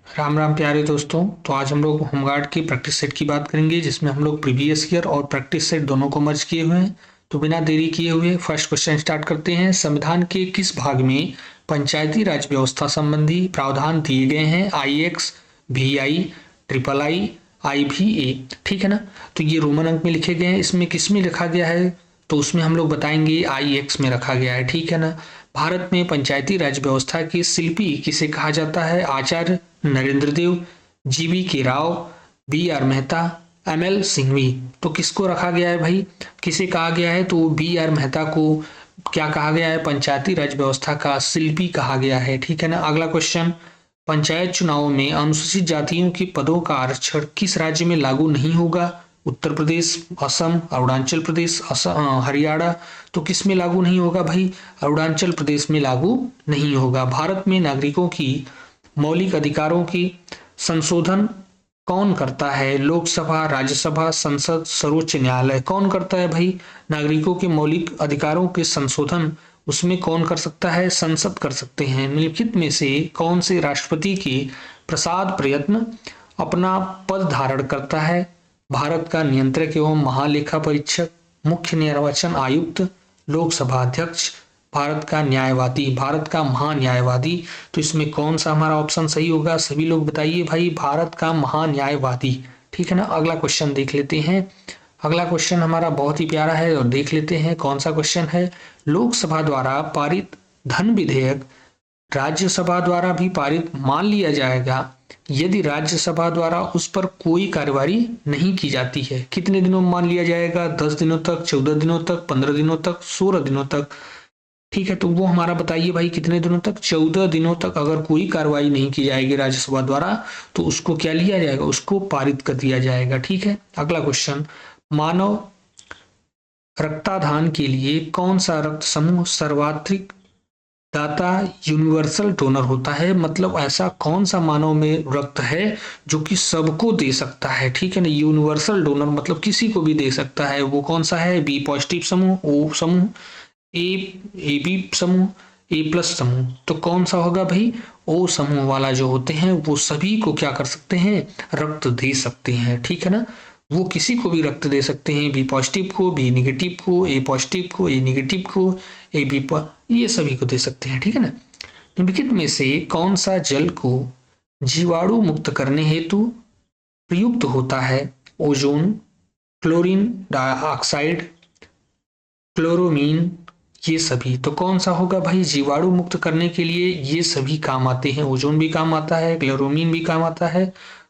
राम राम प्यारे दोस्तों। तो आज हम लोग होमगार्ड की प्रैक्टिस सेट की बात करेंगे, जिसमें हम लोग प्रीवियस ईयर और प्रैक्टिस सेट दोनों को मर्ज किए हुए हैं। तो बिना देरी किए हुए फर्स्ट क्वेश्चन स्टार्ट करते हैं। संविधान के किस भाग में पंचायती राज व्यवस्था संबंधी प्रावधान दिए गए हैं? IX, VI, III, IVA। ठीक है ना। तो ये रोमन अंक में लिखे गए हैं। इसमें किस में लिखा गया है? तो उसमें हम लोग बताएंगे IX में रखा गया है। ठीक है ना। भारत में पंचायती राज व्यवस्था के शिल्पी किसे कहा जाता है? आचार्य नरेंद्र देव, GV के राव, BR मेहता, ML सिंघवी। तो किसको रखा गया है भाई? किसे कहा गया है? तो BR मेहता को क्या कहा गया है? पंचायती राज व्यवस्था का शिल्पी कहा गया है। ठीक है ना। अगला क्वेश्चन, पंचायत चुनाव में अनुसूचित जातियों के पदों का आरक्षण किस राज्य में लागू नहीं होगा? उत्तर प्रदेश, असम, अरुणाचल प्रदेश, हरियाणा। तो किस में लागू नहीं होगा भाई? अरुणाचल प्रदेश में लागू नहीं होगा। भारत में नागरिकों की मौलिक अधिकारों की संशोधन कौन करता है? लोकसभा, राज्यसभा, संसद, सर्वोच्च न्यायालय। कौन करता है भाई? नागरिकों के मौलिक अधिकारों के संशोधन उसमें कौन कर सकता है? संसद कर सकते हैं। निम्नलिखित में से कौन से राष्ट्रपति के प्रसाद प्रयत्न अपना पद धारण करता है? भारत का नियंत्रक एवं महालेखा परीक्षक, मुख्य निर्वाचन आयुक्त, लोकसभा अध्यक्ष, भारत का न्यायवादी, भारत का महान्यायवादी। तो इसमें कौन सा हमारा ऑप्शन सही होगा? सभी लोग बताइए भाई। भारत का महान्यायवादी। ठीक है ना। अगला क्वेश्चन देख लेते हैं। अगला क्वेश्चन हमारा बहुत ही प्यारा है और देख लेते हैं कौन सा क्वेश्चन है। लोकसभा द्वारा पारित धन विधेयक राज्यसभा द्वारा भी पारित मान लिया जाएगा यदि राज्यसभा द्वारा उस पर कोई कार्यवाही नहीं की जाती है। कितने दिनों में मान लिया जाएगा? 10 दिनों तक, 14 दिनों तक, 15 दिनों तक, 16 दिनों तक। ठीक है। तो वो हमारा बताइए भाई कितने दिनों तक? 14 दिनों तक अगर कोई कार्रवाई नहीं की जाएगी राज्यसभा द्वारा तो उसको क्या लिया जाएगा? उसको पारित कर दिया जाएगा। ठीक है। अगला क्वेश्चन, मानव रक्तदान के लिए कौन सा रक्त समूह सर्वाधिक दाता यूनिवर्सल डोनर होता है? मतलब ऐसा कौन सा मानव में रक्त है जो कि सबको दे सकता है? ठीक है ना। यूनिवर्सल डोनर मतलब किसी को भी दे सकता है। वो कौन सा है? बी पॉजिटिव समूह, O समूह, AB समूह, A+ समूह। तो कौन सा होगा भाई? O समूह वाला जो होते हैं वो सभी को क्या कर सकते हैं? रक्त दे सकते हैं। ठीक है ना। वो किसी को भी रक्त दे सकते हैं। बी पॉजिटिव को, बी निगेटिव को, ए पॉजिटिव को, ए निगेटिव को, AB ये सभी को दे सकते हैं। ठीक है ना। निम्नलिखित में से कौन सा जल को जीवाणु मुक्त करने हेतु प्रयुक्त होता है? ओजोन, क्लोरीन डाइऑक्साइड, क्लोरोमीन, ये सभी। तो कौन सा होगा भाई? जीवाणु मुक्त करने के लिए ये सभी काम आते हैं। ओजोन भी काम आता है, क्लोरोमीन भी काम आता है,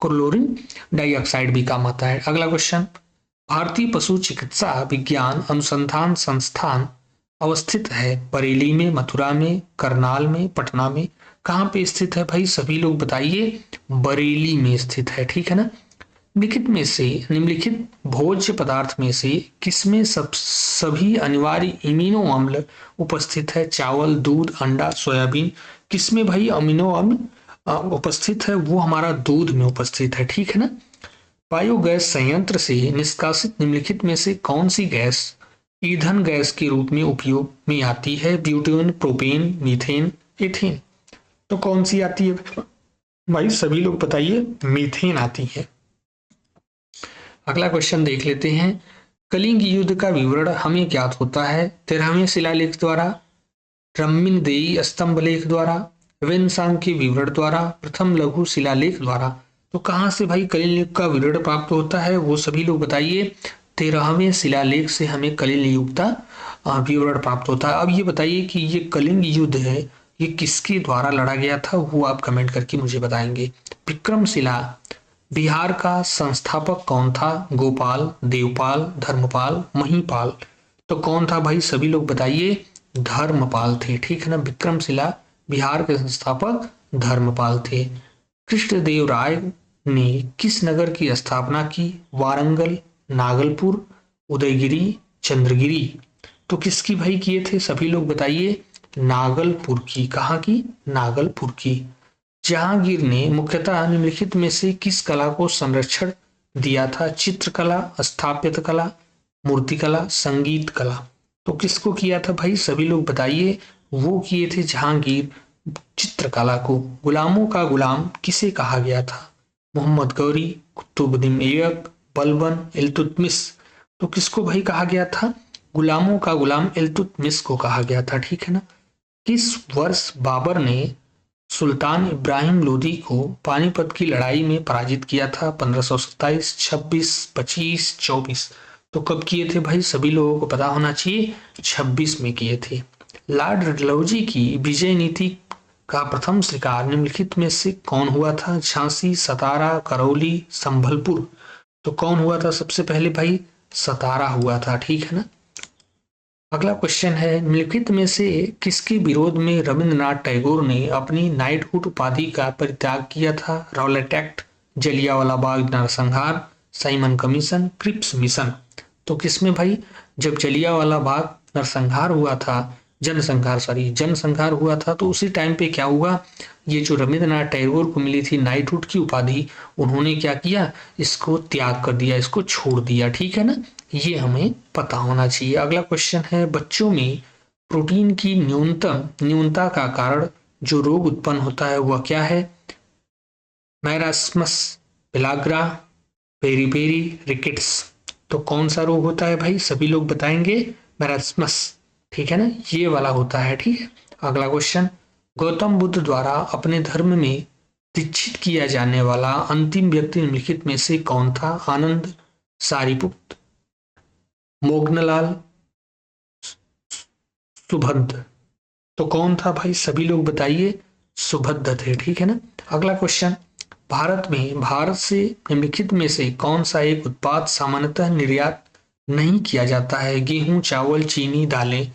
क्लोरीन डाइऑक्साइड भी काम आता है। अगला क्वेश्चन, भारतीय पशु चिकित्सा विज्ञान अनुसंधान संस्थान अवस्थित है बरेली में, मथुरा में, करनाल में, पटना में। कहाँ पे स्थित है भाई? सभी लोग बताइए। बरेली में स्थित है। ठीक है ना। निम्नलिखित भोज्य पदार्थ में से किसमें सभी अनिवार्य इमिनो अम्ल उपस्थित है? चावल, दूध, अंडा, सोयाबीन। किसमें भाई अमीनो अम्ल उपस्थित है? वो हमारा दूध में उपस्थित है। ठीक है ना। बायोगैस संयंत्र से निष्कासित निम्नलिखित में से कौन सी गैस ईंधन गैस के रूप में उपयोग में आती है? Butane, propane, methane, ethane. तो कौन सी आती है भाई? सभी लोग बताइए। मीथेन आती है। अगला क्वेश्चन देख लेते हैं। कलिंग युद्ध का विवरण हमें ज्ञात होता है 13वें शिलालेख द्वारा, रम्मिनदेई स्तंभ लेख द्वारा, वेनसांग के विवरण द्वारा, प्रथम लघु शिलालेख द्वारा। तो कहाँ से भाई कलिंग युग का विवरण प्राप्त होता है? वो सभी लोग बताइए। 13वें शिलालेख से हमें कलिंग युग का विवरण प्राप्त होता है। अब ये बताइए कि ये कलिंग युद्ध है ये किसके द्वारा लड़ा गया था? वो आप कमेंट करके मुझे बताएंगे। विक्रमशिला बिहार का संस्थापक कौन था? गोपाल, देवपाल, धर्मपाल, महीपाल। तो कौन था भाई? सभी लोग बताइए। धर्मपाल थे। ठीक है ना। विक्रमशिला बिहार के संस्थापक धर्मपाल थे। कृष्णदेव राय ने किस नगर की स्थापना की? वारंगल, नागलपुर, उदयगिरी, चंद्रगिरी। तो किसकी भाई किए थे? सभी लोग बताइए। नागलपुर की। कहाँ की? नागलपुर की। जहांगीर ने मुख्यतः निम्नलिखित में से किस कला को संरक्षण दिया था? चित्रकला, स्थापत्य कला, मूर्तिकला, संगीत कला। तो किसको किया था भाई? सभी लोग बताइए। वो किए थे जहांगीर चित्रकला को। गुलामों का गुलाम किसे कहा गया था? मोहम्मद गौरी, कुतुबुद्दीन ऐबक, बलबन, इल्तुतमिश। तो किसको भाई कहा गया था? गुलामों का गुलाम इल्तुतमिश को कहा गया था, ठीक है ना। किस वर्ष बाबर ने सुल्तान इब्राहिम लोदी को पानीपत की लड़ाई में पराजित किया था? 1527, 26, 25, 24। तो कब किए थे भाई? सभी लोगों को पता होना चाहिए, 26 में किए थे। लॉर्ड डलहौजी की विजय नीति का प्रथम शिकार निम्नलिखित में से कौन हुआ था? झांसी, सतारा, करौली, संभलपुर। तो कौन हुआ था सबसे पहले भाई? सतारा हुआ था, ठीक है ना। अगला क्वेश्चन है, निम्नलिखित में से किसके विरोध में रविंद्रनाथ टैगोर ने अपनी नाइटहुड उपाधि का परित्याग किया था? रॉलेट एक्ट, जलियांवाला बाग नरसंहार, साइमन कमीशन, क्रिप्स मिशन। तो किसमें भाई? जब जलियांवाला बाग नरसंहार हुआ था, जनसंहार हुआ था, तो उसी टाइम पे क्या हुआ, ये जो रविंद्रनाथ टैगोर को मिली थी नाइटहुड की उपाधि, उन्होंने क्या किया, इसको त्याग कर दिया, इसको छोड़ दिया, ठीक है ना। ये हमें पता होना चाहिए। अगला क्वेश्चन है, बच्चों में प्रोटीन की न्यूनता का कारण जो रोग उत्पन्न होता है वह क्या है? Marasmus, pellagra, beriberi, rickets. तो कौन सा रोग होता है भाई? सभी लोग बताएंगे मैरास्मस, ठीक है ना, ये वाला होता है, ठीक है। अगला क्वेश्चन, गौतम बुद्ध द्वारा अपने धर्म में दीक्षित किया जाने वाला अंतिम व्यक्ति निम्नलिखित में से कौन था? आनंद, सारिपुत्र, मोगनलाल, सुभद्र। तो कौन था भाई? सभी लोग बताइए, सुभद्र थे, ठीक है ना। अगला क्वेश्चन, भारत से निम्नलिखित में से कौन सा एक उत्पाद सामान्यतः निर्यात नहीं किया जाता है? गेहूं, चावल, चीनी, दालें।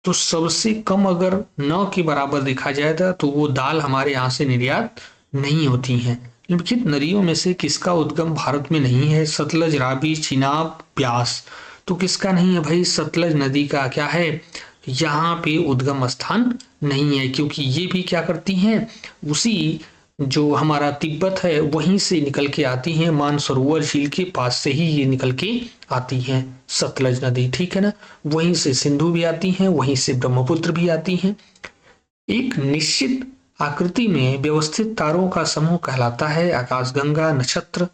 तो सबसे कम अगर 9 के बराबर देखा जाए तो वो दाल हमारे यहाँ से निर्यात नहीं होती हैं। निम्नलिखित नदियों में से किसका उद्गम भारत में नहीं है? सतलज, रावी, चिनाब, ब्यास। तो किसका नहीं है भाई? सतलज नदी का क्या है, यहाँ पे उद्गम स्थान नहीं है, क्योंकि ये भी क्या करती हैं, उसी जो हमारा तिब्बत है वहीं से निकल के आती हैं, मानसरोवर झील के पास से ही ये निकल के आती हैं सतलज नदी, ठीक है ना। वहीं से सिंधु भी आती हैं, वहीं से ब्रह्मपुत्र भी आती हैं। एक निश्चित आकृति में व्यवस्थित तारों का समूह कहलाता है आकाशगंगा, नक्षत्र,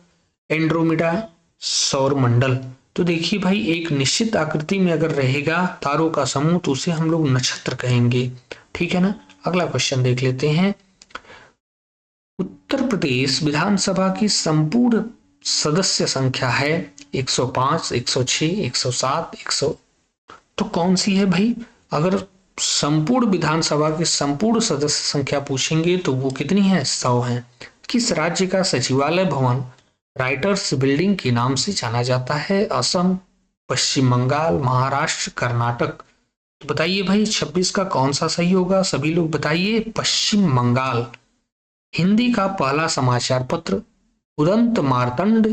एंड्रोमिडा, सौरमंडल। तो देखिए भाई, एक निश्चित आकृति में अगर रहेगा तारों का समूह तो उसे हम लोग नक्षत्र कहेंगे, ठीक है ना। अगला क्वेश्चन देख लेते हैं, उत्तर प्रदेश विधानसभा की संपूर्ण सदस्य संख्या है 105, 106, 107, 100। तो कौन सी है भाई? अगर संपूर्ण विधानसभा की संपूर्ण सदस्य संख्या पूछेंगे तो वो कितनी है? 100 है। किस राज्य का सचिवालय भवन राइटर्स बिल्डिंग के नाम से जाना जाता है? असम, पश्चिम बंगाल, महाराष्ट्र, कर्नाटक। तो बताइए भाई 26 का कौन सा सही होगा? सभी लोग बताइए, पश्चिम बंगाल। हिंदी का पहला समाचार पत्र उदंत मार्तंड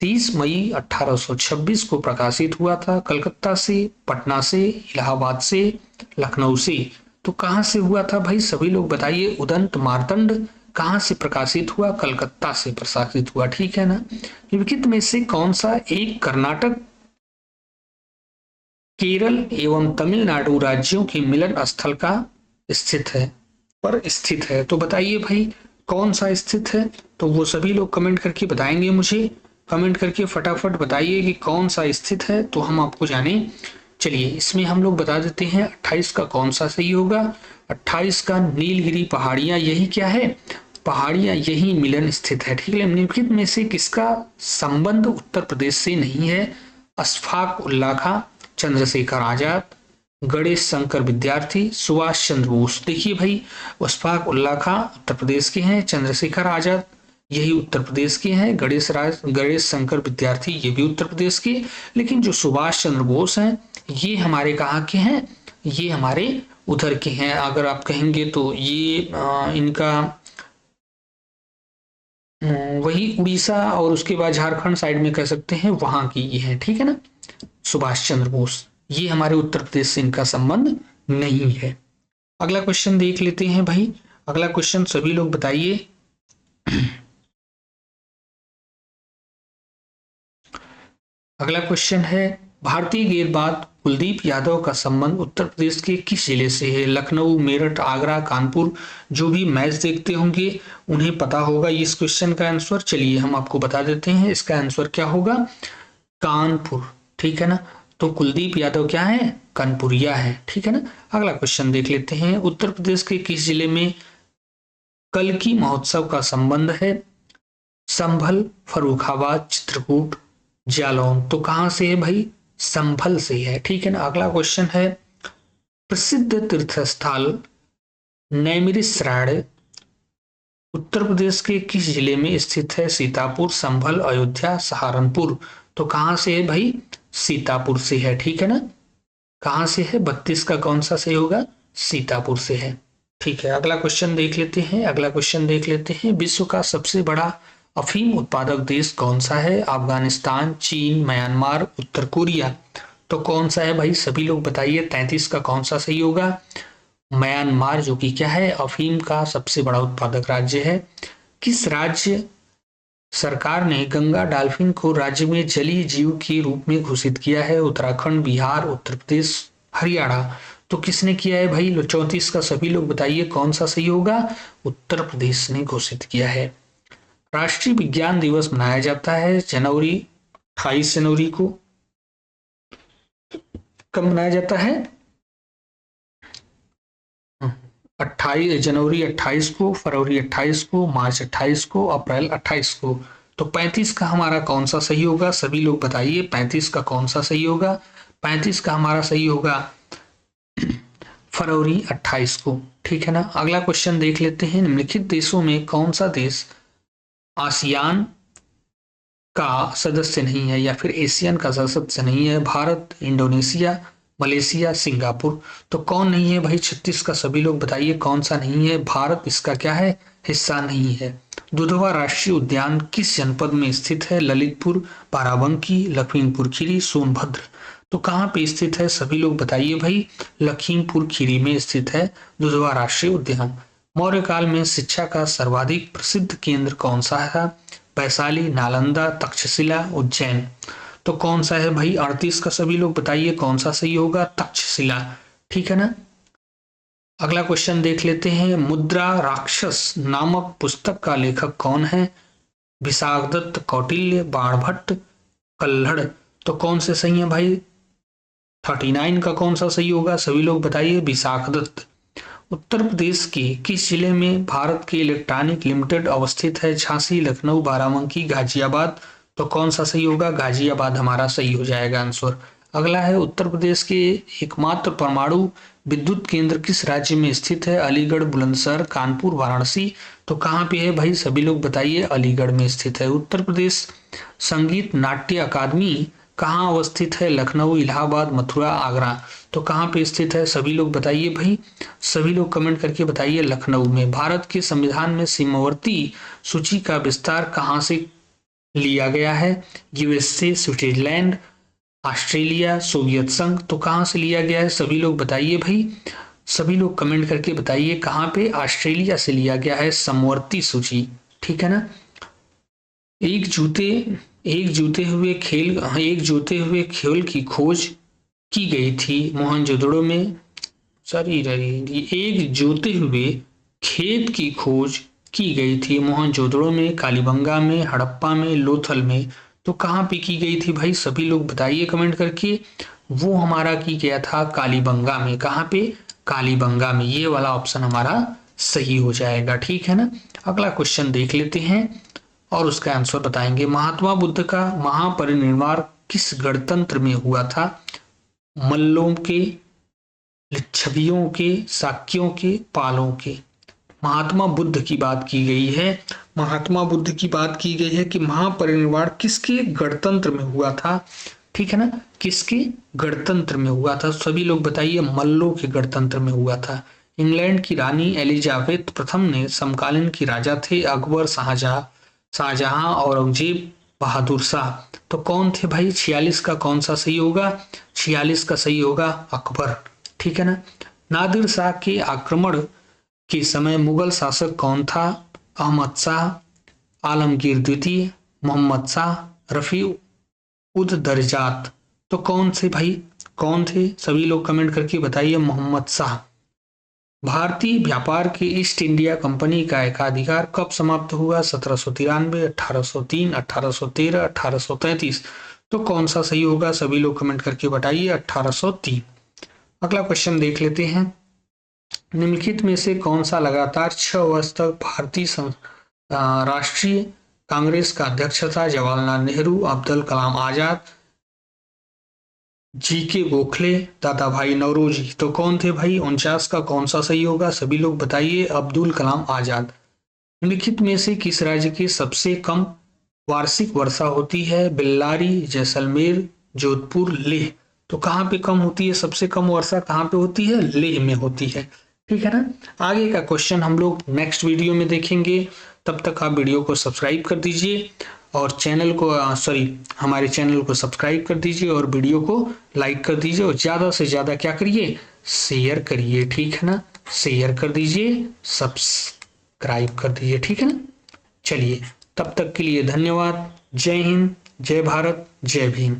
30 मई 1826 को प्रकाशित हुआ था। कलकत्ता से, पटना से, इलाहाबाद से, लखनऊ से। तो कहां से हुआ था भाई? सभी लोग बताइए, उदंत मार्तंड कहां से प्रकाशित हुआ? कलकत्ता से प्रकाशित हुआ, ठीक है ना। निम्नलिखित में से कौन सा एक कर्नाटक, केरल एवं तमिलनाडु राज्यों के मिलन स्थल का स्थित है? तो बताइए भाई कौन सा स्थित है? तो वो सभी लोग कमेंट करके बताएंगे मुझे, कमेंट करके फटाफट बताइए कि कौन सा स्थित है, तो हम आपको जाने। चलिए इसमें हम लोग बता देते हैं 28 का कौन सा सही होगा। 28 का नीलगिरी पहाड़ियां, यही क्या है? पहाड़ियां, यही मिलन स्थित है, ठीक है। निम्नलिखित में से किसका संबंध उत्तर प्रदेश से नहीं है? अशफाक उल्लाह खां, चंद्रशेखर आजाद, गणेश शंकर विद्यार्थी, सुभाष चंद्र बोस। देखिए भाई, अशफाक उल्लाह खां उत्तर प्रदेश के हैं, चंद्रशेखर आजाद यही उत्तर प्रदेश के हैं, गणेश शंकर विद्यार्थी ये भी उत्तर प्रदेश के। लेकिन जो सुभाष चंद्र बोस हैं ये हमारे कहाँ के हैं? ये हमारे उधर के हैं। अगर आप कहेंगे तो ये इनका वही उड़ीसा और उसके बाद झारखंड साइड में कह सकते हैं, वहां की ये है, ठीक है ना, सुभाष चंद्र बोस। ये हमारे उत्तर प्रदेश से इनका संबंध नहीं है। अगला क्वेश्चन देख लेते हैं भाई। अगला क्वेश्चन सभी लोग बताइए, अगला क्वेश्चन है, भारतीय गेंदबाज कुलदीप यादव का संबंध उत्तर प्रदेश के किस जिले से है? लखनऊ, मेरठ, आगरा, कानपुर। जो भी मैच देखते होंगे उन्हें पता होगा इस क्वेश्चन का आंसर। चलिए हम आपको बता देते हैं, इसका आंसर क्या होगा? कानपुर। ठीक है ना, तो कुलदीप यादव क्या है? कानपुरिया है। ठीक है ना। अगला क्वेश्चन देख लेते हैं, उत्तर प्रदेश के किस जिले में कल्की महोत्सव का संबंध है? संभल, फर्रुखाबाद, चित्रकूट, जालौन। तो कहां से है भाई? संभल से है। ठीक है ना। अगला क्वेश्चन है, प्रसिद्ध तीर्थ स्थल नैमिषारण्य उत्तर प्रदेश के किस जिले में स्थित है? सीतापुर, संभल, अयोध्या, सहारनपुर। तो कहां से है भाई? सीतापुर से है। ठीक है ना। कहां से है? 32 का कौन सा सही होगा? सीतापुर से है। ठीक है। अगला क्वेश्चन देख लेते हैं, अगला क्वेश्चन देख लेते हैं, विश्व का सबसे बड़ा अफीम उत्पादक देश कौन सा है? अफगानिस्तान, चीन, म्यांमार, उत्तर कोरिया। तो कौन सा है भाई? सभी लोग बताइए, 33 का कौन सा सही होगा? म्यांमार, जो कि क्या है? अफीम का सबसे बड़ा उत्पादक राज्य है। किस राज्य सरकार ने गंगा डॉल्फिन को राज्य में जलीय जीव के रूप में घोषित किया है? उत्तराखंड, बिहार, उत्तर प्रदेश, हरियाणा। तो किसने किया है भाई? 34 का सभी लोग बताइए कौन सा सही होगा? उत्तर प्रदेश ने घोषित किया है। राष्ट्रीय विज्ञान दिवस मनाया जाता है जनवरी 28 जनवरी को। कब मनाया जाता है? 28 जनवरी 28 को, फरवरी 28 को, मार्च 28 को, अप्रैल 28 को। तो 35 का हमारा कौन सा सही होगा? सभी लोग बताइए 35 का कौन सा सही होगा? 35 का हमारा सही होगा फरवरी 28 को। ठीक है ना। अगला क्वेश्चन देख लेते हैं, निम्नलिखित देशों में कौन सा देश आसियान का सदस्य नहीं है या फिर एशियन का सदस्य नहीं है? Bharat, Indonesia, Malaysia, Singapore. तो कौन नहीं है भाई? 36 का सभी लोग बताइए कौन सा नहीं है? भारत इसका क्या है? हिस्सा नहीं है। दुधवा राष्ट्रीय उद्यान किस जनपद में स्थित है? ललितपुर, बाराबंकी, लखीमपुर खीरी, सोनभद्र। तो कहाँ पे स्थित है? सभी लोग बताइए भाई। लखीमपुर खीरी में स्थित है दुधवा राष्ट्रीय उद्यान। मौर्य काल में शिक्षा का सर्वाधिक प्रसिद्ध केंद्र कौन सा है? वैशाली, नालंदा, तक्षशिला, उज्जैन। तो कौन सा है भाई? 38 का सभी लोग बताइए कौन सा सही होगा? तक्षशिला। ठीक है ना। अगला क्वेश्चन देख लेते हैं, मुद्रा राक्षस नामक पुस्तक का लेखक कौन है? विशाखदत्त, कौटिल्य, बाणभट्ट, कल्हड़। तो कौन से सही है भाई? 39 का कौन सा सही होगा? सभी लोग बताइए। विशाखदत्त। उत्तर प्रदेश के किस जिले में भारत के इलेक्ट्रॉनिक लिमिटेड अवस्थित है? झांसी, लखनऊ, बाराबंकी, गाजियाबाद। तो कौन सा सही होगा? गाजियाबाद हमारा सही हो जाएगा आंसर। अगला है, उत्तर प्रदेश के एकमात्र परमाणु विद्युत केंद्र किस राज्य में स्थित है? अलीगढ़, बुलंदशहर, कानपुर, वाराणसी। तो कहाँ पे है भाई? सभी लोग बताइए। अलीगढ़ में स्थित है। उत्तर प्रदेश संगीत नाट्य अकादमी कहाँ अवस्थित है? लखनऊ, इलाहाबाद, मथुरा, आगरा। तो कहाँ पे स्थित है? सभी लोग बताइए भाई। सभी लोग कमेंट करके बताइए। लखनऊ में। भारत के संविधान में सीमावर्ती सूची का विस्तार कहाँ से लिया गया है? यूएसए, स्विट्जरलैंड, ऑस्ट्रेलिया, सोवियत संघ। तो कहाँ से लिया गया है? सभी लोग बताइए भाई। सभी लोग कमेंट करके बताइए कहाँ पे? ऑस्ट्रेलिया से लिया गया है समवर्ती सूची। ठीक है ना। एक जोते हुए खेल की खोज की गई थी मोहनजोदड़ो में। एक जोते हुए खेत की खोज की गई थी मोहनजोदड़ो में, कालीबंगा में, हड़प्पा में, लोथल में। तो कहाँ पे की गई थी भाई? सभी लोग बताइए कमेंट करके। वो हमारा की गया था कालीबंगा में। कहाँ पे? कालीबंगा में। ये वाला ऑप्शन हमारा सही हो जाएगा। ठीक है ना। अगला क्वेश्चन देख लेते हैं और उसका आंसर बताएंगे। महात्मा बुद्ध का महापरिनिर्वाण किस गणतंत्र में हुआ था? मल्लों के, लिच्छवियों के, शाक्यों के, पालों के। महात्मा बुद्ध की बात की गई है। महात्मा बुद्ध की बात की गई है कि महापरिनिर्वाण किसके गणतंत्र में हुआ था? ठीक है ना। किसके गणतंत्र में हुआ था? सभी लोग बताइए। मल्लों के गणतंत्र में हुआ था। इंग्लैंड की रानी एलिजाबेथ प्रथम ने समकालीन की राजा थे अकबर, शाहजहां, औरंगजेब, बहादुर शाह। तो कौन थे भाई? 46 का कौन सा सही होगा? 46 का सही होगा अकबर। ठीक है ना। नादिर शाह के आक्रमण के समय मुगल शासक कौन था? अहमद शाह, आलमगीर द्वितीय, मोहम्मद शाह, रफी उद दर्जात। तो कौन से भाई, कौन थे? सभी लोग कमेंट करके बताइए। मोहम्मद शाह। भारतीय व्यापार के ईस्ट इंडिया कंपनी का एकाधिकार कब समाप्त हुआ? 1793, 1803, 1813, 1833। तो कौन सा सही होगा? सभी लोग कमेंट करके बताइए। 1803। अगला क्वेश्चन देख लेते हैं। निम्नलिखित में से कौन सा लगातार 6 वर्ष तक भारतीय राष्ट्रीय कांग्रेस का अध्यक्ष था? जवाहरलाल नेहरू, अब्दुल कलाम आजाद, जीके गोखले, दादा भाई नौरोजी। तो कौन थे भाई? 49 का कौन सा सही होगा? सभी लोग बताइए। अब्दुल कलाम आजाद। निम्नलिखित में से किस राज्य की सबसे कम वार्षिक वर्षा होती है? बेल्लारी, जैसलमेर, जोधपुर, लेह। तो कहाँ पे कम होती है? सबसे कम वर्षा कहाँ पे होती है? लेह में होती है। ठीक है ना। आगे का क्वेश्चन हम लोग नेक्स्ट वीडियो में देखेंगे। तब तक आप वीडियो को सब्सक्राइब कर दीजिए और चैनल को हमारे चैनल को सब्सक्राइब कर दीजिए और वीडियो को लाइक कर दीजिए और ज्यादा से ज्यादा क्या करिए? शेयर करिए। ठीक है ना। शेयर कर दीजिए, सब्सक्राइब कर दीजिए। ठीक है ना। चलिए, तब तक के लिए धन्यवाद। जय हिंद, जय भारत, जय भीम।